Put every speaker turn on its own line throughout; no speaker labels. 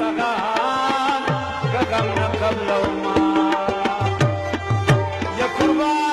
زغان كغم قبل وما يا قربان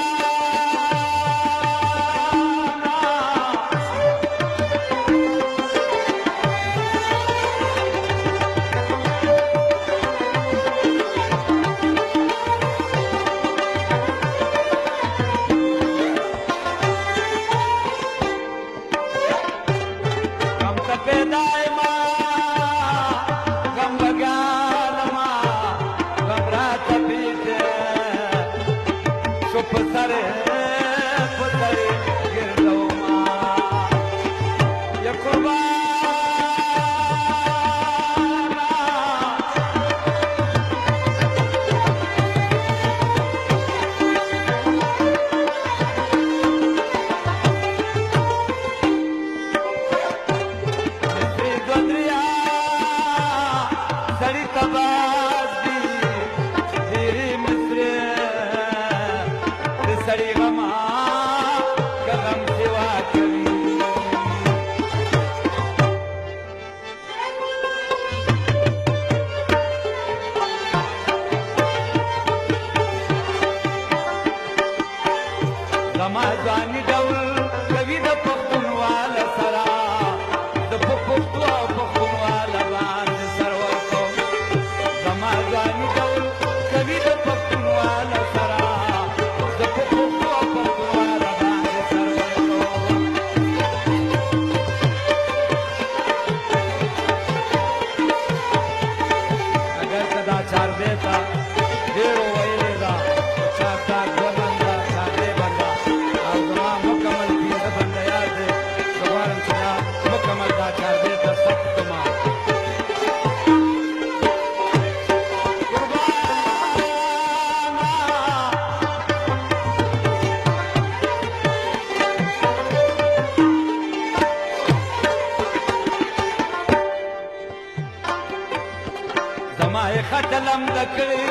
خطلم دکړي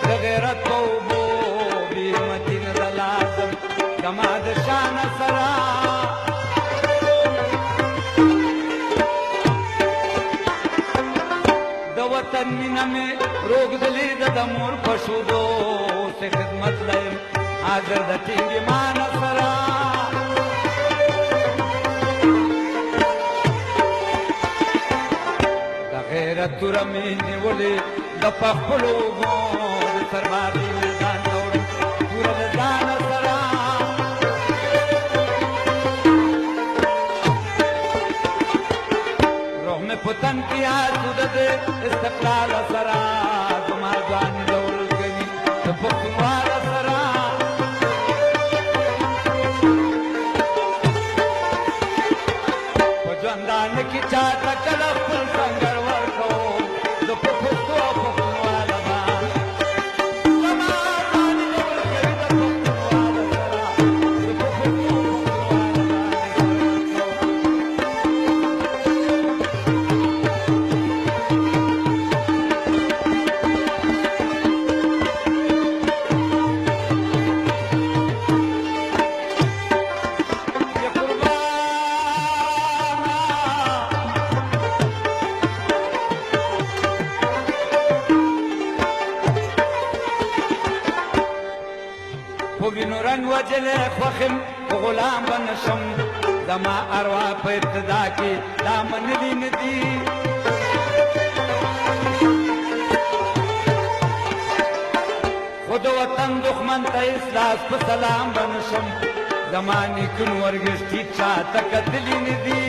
د غیرت توبو بی متین د لازم کما د شان سرا د وطن مینا می روغ دلی د مور پښودو سے خدمت لیم حاضر د ټینګ مان سرا د غیرت ترمه نیولې د پخپلو غو د سربادي میدان جوړ پورا د ځان سره روح مې پتن کیا سود د استقلال سره زما ځان جوړ کوي د پخوال سره په ژوندان کې چا تکل خپل څنګه ورکو د پخوستو وجل خوخم غلام بنشم زما اروا په ابتدا کې دامن لیندي خود وطن دښمن ته اسلاس په سلام بنشم زماني کن ورګشتي چا تکدلی ندي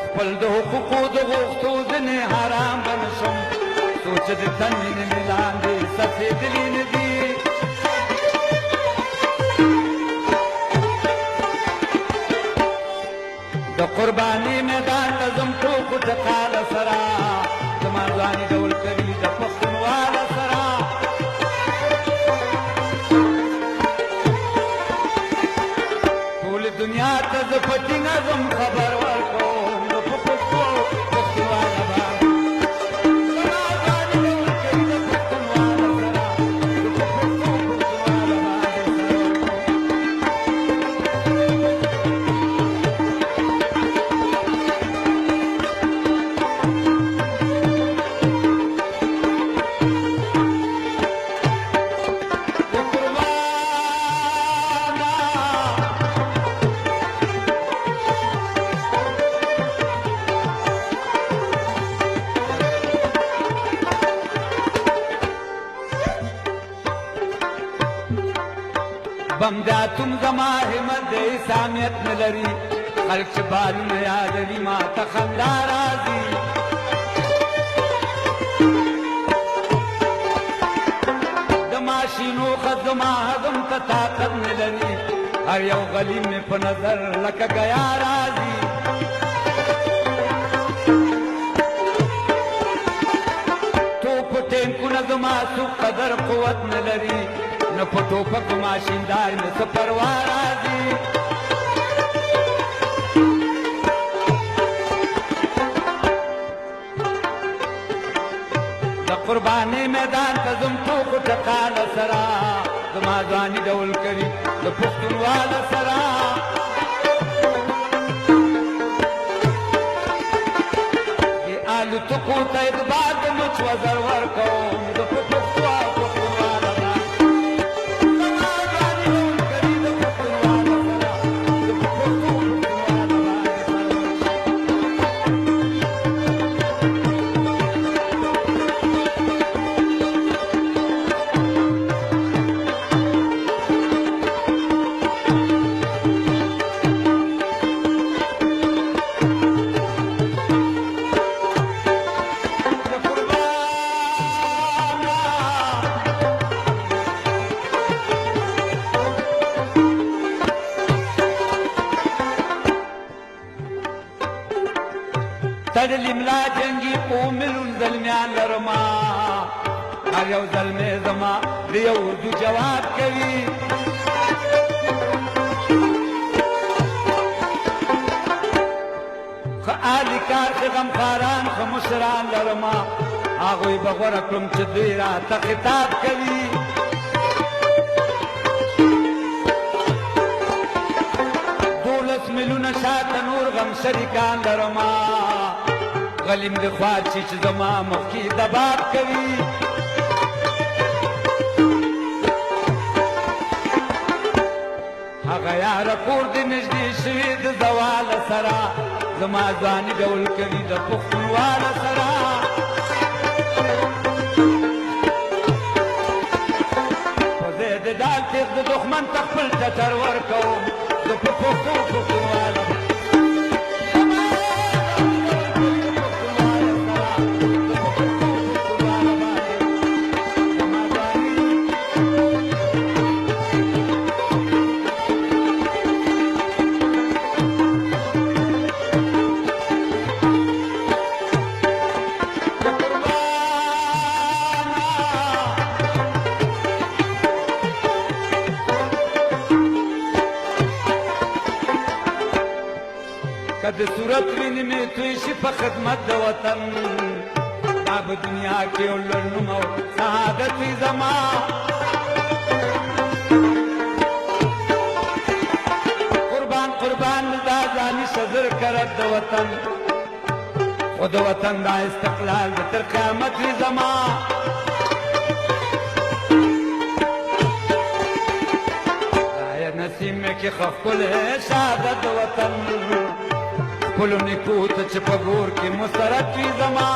خپل د حقوقو د غوښتو ځنې حرام بنشم سوچ د تن مینې مې لاندې سپېدلي نه دي د قرباني میدان ته ځم ټوکو ټقاله سره زما ځواني ډول کوي د پښتونواله سره ټول دنیا ته زه پټي نظم خبر ورکوم د پښتو پښتونواله باندې بم د اتم زما همت د اسامیت نه لري خلک چې بالونه یادوي ما ته خندا راځي د ماشینو خد زما هضم ته طاقت نه لري هر یو غلیم مې په نظر لکه ګیا راځي توپ ټینکونه زما څوک قدر قوت نه لري نه په ټوپک ماشیندار مې څه پروا راځي د قربانۍ میدان ته ځم ټوکو ټکاله سره زما ځواني ډول کوي د پښتونواله سره د الوتکو ته اعتبار د مچ وزر ورکوم د پښتونواله تړلې ملا جنګي په ملون زلمیان لرما هر یو زلمی زما د یو اردو جواب کوي ښه اهلي کار ښه غمخواران ښه مشران لرما هغوی به غوره کړم چې دوی راته خطاب کوي میلیونه شاته نور غم شریکان لرما غلیم د خوار شي چې زما مخکې دباب کوي هغه یاره کور دې نږدې شوي د زواله سره زما ځواني ډول کوي د پښتونواله سره خو زه د ډال تیغ د دښمن ته خپل ټټر ورکوم د پښتونواله که د صورت وینې مې توی شي په خدمت د وطن دا به دنیا کې یو لوړ نوم او سعادت وي زما قربان قربان دا ځاني شذر کرد د وطن خو د وطن دا استقلال د تر قیامت وي زما دا نصیب مې کې خپل سعادت د وطن خپلو نیکو ته چې په ګور کې مسرت وي زما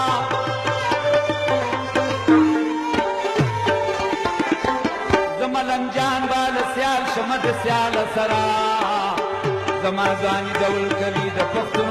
زما لنجان باله سیال شمه د سیاله سره زما ځواني ډول کوي د پښتون